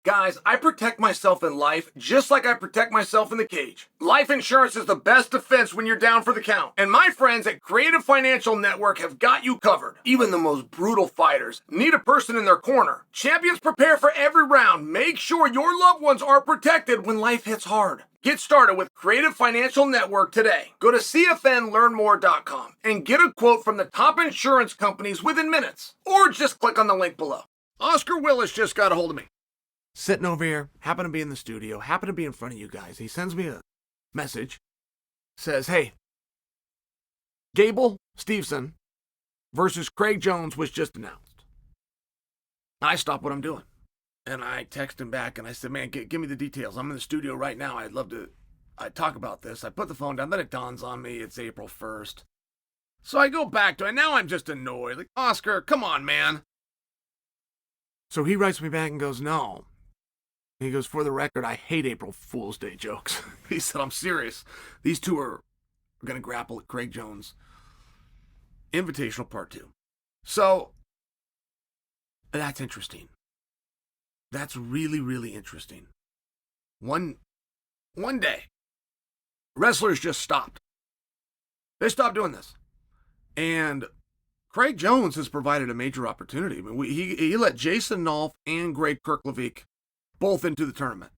Guys, I protect myself in life just like I protect myself in the cage. Life insurance is the best defense when you're down for the count. And my friends at Creative Financial Network have got you covered. Even the most brutal fighters need a person in their corner. Champions prepare for every round. Make sure your loved ones are protected when life hits hard. Get started with Creative Financial Network today. Go to cfnlearnmore.com and get a quote from the top insurance companies within minutes. Or just click on the link below. Oscar Willis just got a hold of me. Sitting over here, happen to be in the studio, happen to be in front of you guys. He sends me a message, says, hey, Gable Steveson versus Craig Jones was just announced. I stop what I'm doing. And I text him back and I said, man, give me the details. I'm in the studio right now. I'd love to talk about this. I put the phone down. Then it dawns on me. It's April 1st. So I go back to it. And now I'm just annoyed. Like, Oscar, come on, man. So he writes me back and goes, no. He goes, for the record, I hate April Fool's Day jokes. He said, I'm serious. These two are going to grapple at Craig Jones. Invitational Part 2. So, that's interesting. That's really, really interesting. One day, wrestlers just stopped. They stopped doing this. And Craig Jones has provided a major opportunity. I mean, he let Jason Nolf and Greg Kirklevick both into the tournament.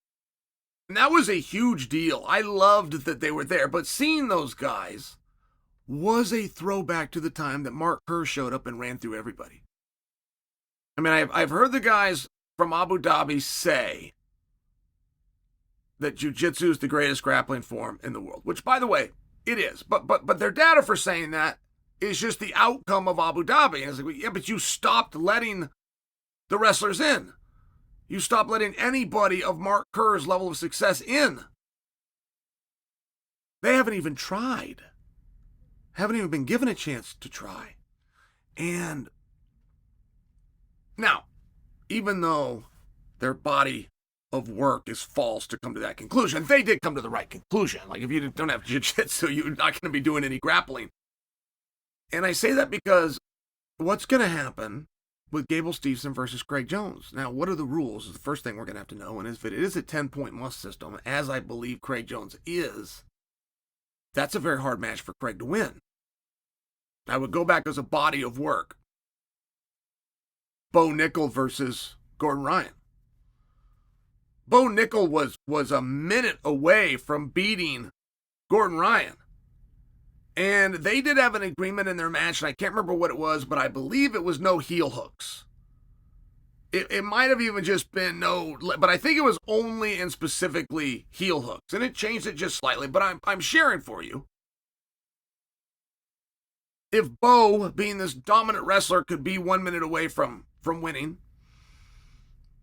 And that was a huge deal. I loved that they were there, but seeing those guys was a throwback to the time that Mark Kerr showed up and ran through everybody. I mean, I've heard the guys from Abu Dhabi say that jiu-jitsu is the greatest grappling form in the world, which, by the way, it is. But their data for saying that is just the outcome of Abu Dhabi. And it's like, yeah, but you stopped letting the wrestlers in. You stopped letting anybody of Mark Kerr's level of success in. They haven't even tried. Haven't even been given a chance to try. And now, even though their body of work is false to come to that conclusion, they did come to the right conclusion. Like, if you don't have jiu-jitsu, you're not going to be doing any grappling. And I say that because what's going to happen with Gable Steveson versus Craig Jones? Now, what are the rules is the first thing we're going to have to know. And if it is a 10-point must system, as I believe Craig Jones is, that's a very hard match for Craig to win. I would go back as a body of work. Bo Nickel versus Gordon Ryan. Bo Nickel was a minute away from beating Gordon Ryan. And they did have an agreement in their match, and I can't remember what it was, but I believe it was no heel hooks. It might have even just been no, but I think it was only and specifically heel hooks. And it changed it just slightly, but I'm sharing for you. If Bo, being this dominant wrestler, could be 1 minute away from winning,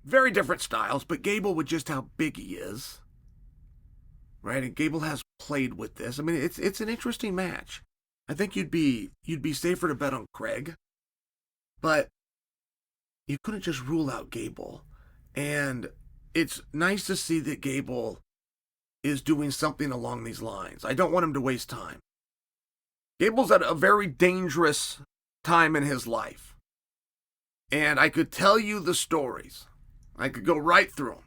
very different styles, but Gable, with just how big he is, right? And Gable has played with this. I mean, it's an interesting match. I think you'd be safer to bet on Craig, but you couldn't just rule out Gable. And it's nice to see that Gable is doing something along these lines. I don't want him to waste time. Gable's at a very dangerous time in his life. And I could tell you the stories. I could go right through them.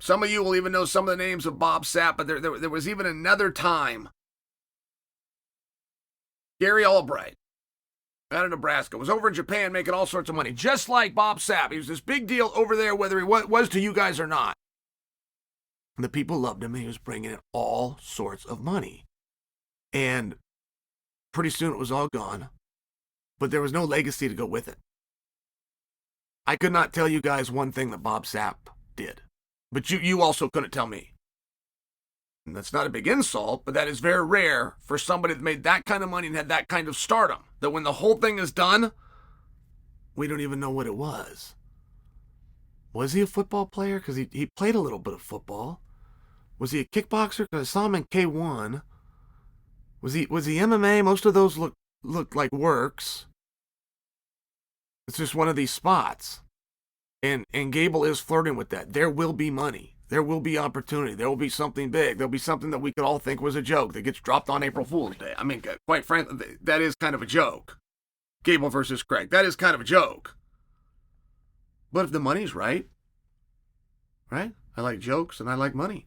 Some of you will even know some of the names of Bob Sapp, but there was even another time. Gary Albright, out of Nebraska, was over in Japan making all sorts of money, just like Bob Sapp. He was this big deal over there, whether he was to you guys or not. And the people loved him, and he was bringing in all sorts of money. And pretty soon it was all gone, but there was no legacy to go with it. I could not tell you guys one thing that Bob Sapp did, but you also couldn't tell me. And that's not a big insult, but that is very rare for somebody that made that kind of money and had that kind of stardom, that when the whole thing is done, we don't even know what it was. Was he a football player? Because he played a little bit of football. Was he a kickboxer? Because I saw him in K1. Was he MMA? Most of those looked like works. It's just one of these spots. And Gable is flirting with that. There will be money. There will be opportunity. There will be something big. There'll be something that we could all think was a joke that gets dropped on April Fool's Day. I mean, quite frankly, that is kind of a joke. Gable versus Craig. That is kind of a joke. But if the money's right, right? I like jokes and I like money.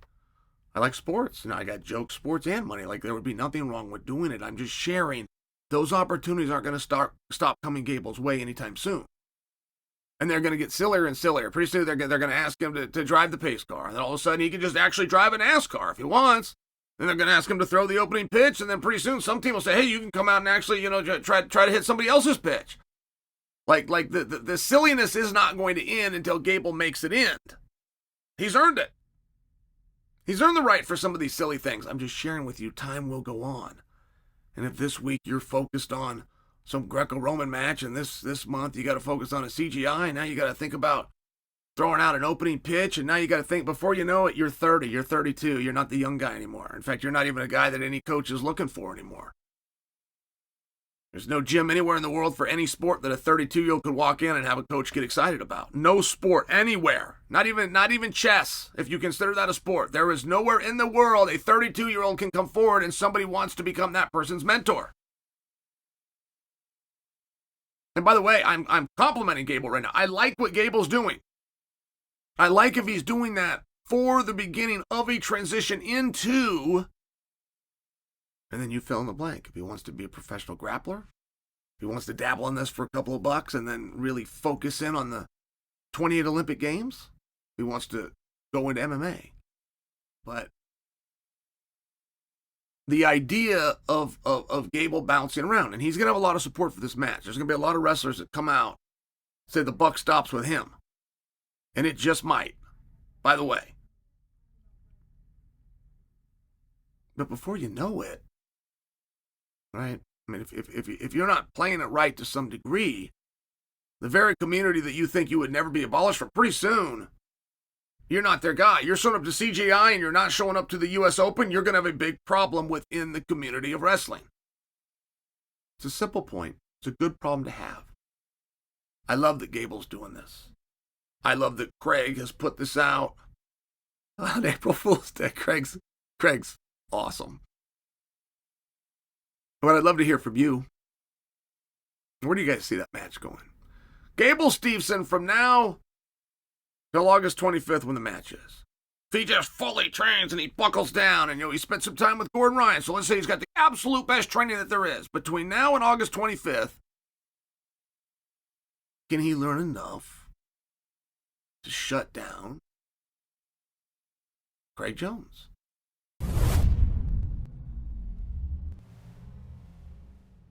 I like sports. I got jokes, sports, and money. Like, there would be nothing wrong with doing it. I'm just sharing. Those opportunities aren't going to stop coming Gable's way anytime soon. And they're going to get sillier and sillier. Pretty soon they're going to ask him to drive the pace car. And then all of a sudden he can just actually drive a NASCAR if he wants. Then they're going to ask him to throw the opening pitch. And then pretty soon some team will say, hey, you can come out and actually, try to hit somebody else's pitch. Like the silliness is not going to end until Gable makes it end. He's earned it. He's earned the right for some of these silly things. I'm just sharing with you, time will go on. And if this week you're focused on some Greco-Roman match, and this month you got to focus on a CGI, and now you got to think about throwing out an opening pitch, and now you got to think, before you know it, you're 30, you're 32, you're not the young guy anymore. In fact, you're not even a guy that any coach is looking for anymore. There's no gym anywhere in the world for any sport that a 32-year-old could walk in and have a coach get excited about. No sport anywhere. Not even chess, if you consider that a sport. There is nowhere in the world a 32-year-old can come forward and somebody wants to become that person's mentor. And by the way, I'm complimenting Gable right now. I like what Gable's doing. I like if he's doing that for the beginning of a transition into... And then you fill in the blank. If he wants to be a professional grappler, if he wants to dabble in this for a couple of bucks and then really focus in on the 28 Olympic Games, if he wants to go into MMA. But the idea of Gable bouncing around, and he's going to have a lot of support for this match. There's going to be a lot of wrestlers that come out, say the buck stops with him. And it just might, by the way. But before you know it, right? I mean, if you're not playing it right to some degree, the very community that you think you would never be abolished from, pretty soon, you're not their guy. You're showing up to CGI and you're not showing up to the U.S. Open, you're going to have a big problem within the community of wrestling. It's a simple point. It's a good problem to have. I love that Gable's doing this. I love that Craig has put this out on April Fool's Day. Craig's awesome. But I'd love to hear from you. Where do you guys see that match going? Gable Steveson from now till August 25th when the match is. If he just fully trains and he buckles down and he spent some time with Gordon Ryan, so let's say he's got the absolute best training that there is. Between now and August 25th, can he learn enough to shut down Craig Jones?